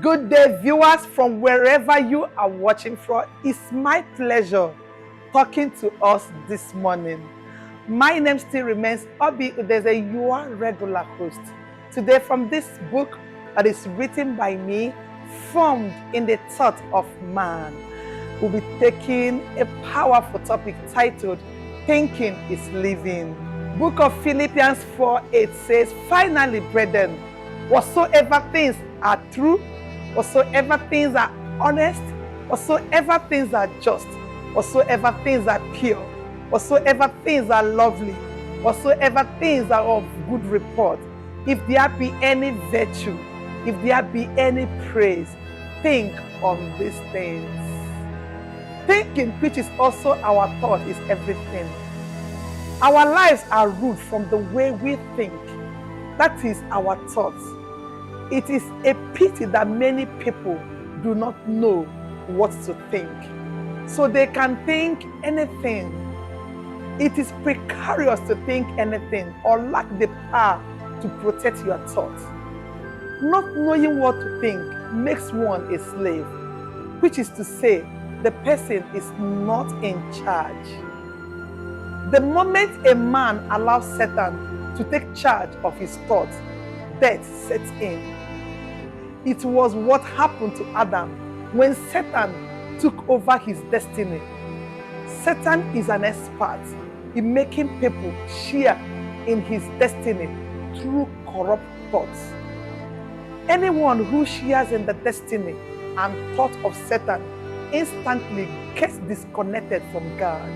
Good day, viewers, from wherever you are watching from. It's my pleasure talking to us this morning. My name still remains Obyudeze, your regular host. Today, from this book that is written by me, Formed in the Thought of Man, we'll be taking a powerful topic titled Thinking is Living. Book of Philippians 4:8 says, "Finally, brethren, whatsoever things are true, whatsoever things are honest, whatsoever things are just, whatsoever things are pure, whatsoever things are lovely, whatsoever things are of good report, if there be any virtue, if there be any praise, think on these things." Thinking, which is also our thought, is everything. Our lives are ruled from the way we think. That is our thoughts. It is a pity that many people do not know what to think. So they can think anything. It is precarious to think anything or lack the power to protect your thoughts. Not knowing what to think makes one a slave, which is to say, the person is not in charge. The moment a man allows Satan to take charge of his thoughts, death sets in. It was what happened to Adam when Satan took over his destiny. Satan is an expert in making people share in his destiny through corrupt thoughts. Anyone who shares in the destiny and thought of Satan instantly gets disconnected from God.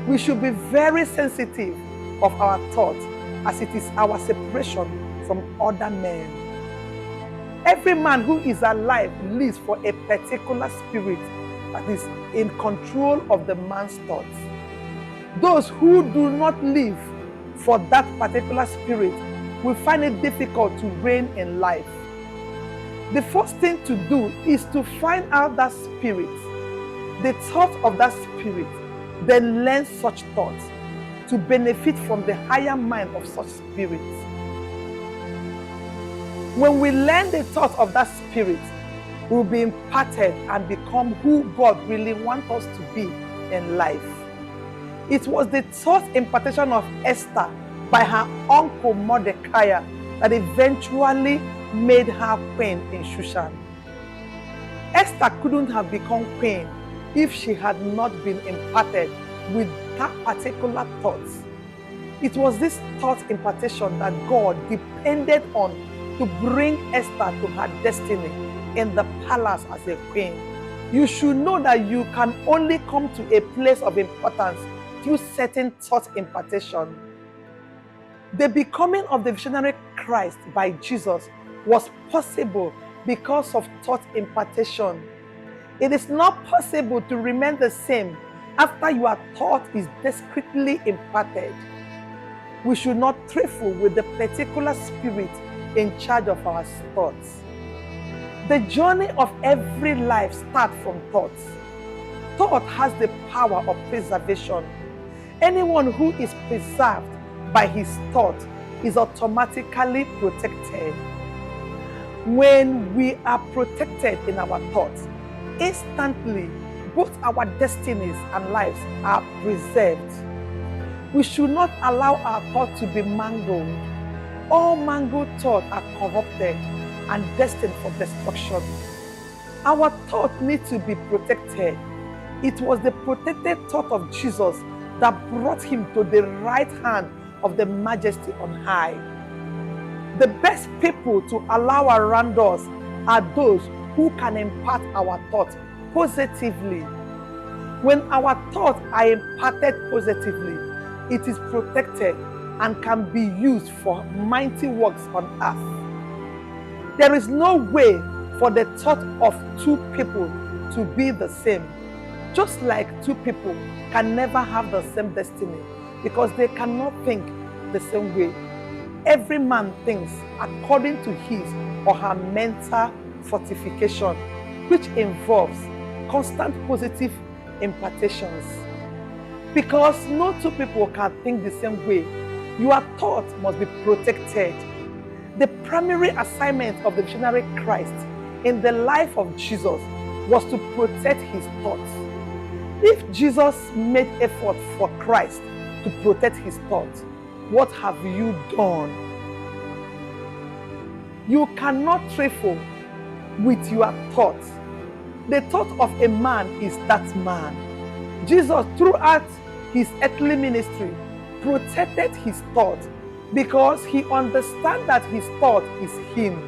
We should be very sensitive of our thoughts, as it is our separation from other men. Every man who is alive lives for a particular spirit that is in control of the man's thoughts. Those who do not live for that particular spirit will find it difficult to reign in life. The first thing to do is to find out that spirit, the thought of that spirit, then learn such thoughts to benefit from the higher mind of such spirits. When we learn the thought of that spirit, we will be imparted and become who God really wants us to be in life. It was the thought impartation of Esther by her uncle Mordecai that eventually made her queen in Shushan. Esther couldn't have become queen if she had not been imparted with that particular thought. It was this thought impartation that God depended on to bring Esther to her destiny in the palace as a queen. You should know that you can only come to a place of importance through certain thought impartation. The becoming of the visionary Christ by Jesus was possible because of thought impartation. It is not possible to remain the same after your thought is discreetly imparted. We should not trifle with the particular spirit in charge of our thoughts. The journey of every life starts from thoughts. Thought has the power of preservation. Anyone who is preserved by his thought is automatically protected. When we are protected in our thoughts, instantly both our destinies and lives are preserved. We should not allow our thoughts to be mangled. All mangled thoughts are corrupted and destined for destruction. Our thoughts need to be protected. It was the protected thought of Jesus that brought him to the right hand of the Majesty on high. The best people to allow around us are those who can impart our thoughts positively. When our thoughts are imparted positively, it is protected and can be used for mighty works on earth. There is no way for the thought of two people to be the same. Just like two people can never have the same destiny because they cannot think the same way. Every man thinks according to his or her mental fortification, which involves constant positive impartations. Because no two people can think the same way, your thoughts must be protected. The primary assignment of the visionary Christ in the life of Jesus was to protect his thoughts. If Jesus made effort for Christ to protect his thoughts, what have you done? You cannot trifle with your thoughts. The thought of a man is that man. Jesus, throughout his earthly ministry, protected his thought because he understands that his thought is him.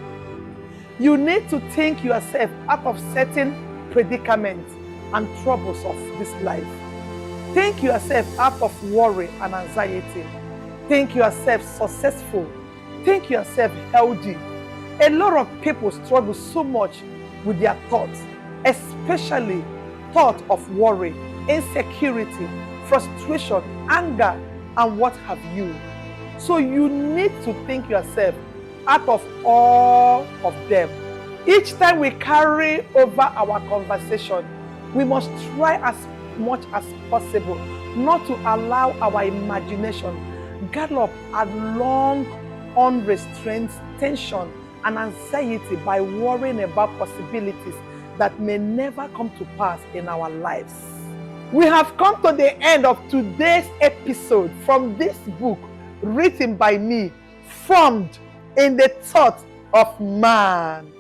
You need to think yourself out of certain predicaments and troubles of this life. Think yourself out of worry and anxiety. Think yourself successful. Think yourself healthy. A lot of people struggle so much with their thoughts, especially thought of worry, insecurity, frustration, anger, and what have you. So you need to think yourself out of all of them. Each time we carry over our conversation, we must try as much as possible not to allow our imagination gallop along unrestrained tension and anxiety by worrying about possibilities that may never come to pass in our lives. We have come to the end of today's episode from this book written by me, formed in the thought of man.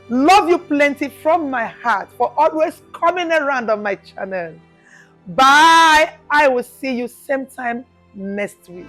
Love you plenty from my heart for always coming around on my channel. Bye. I will see you same time next week.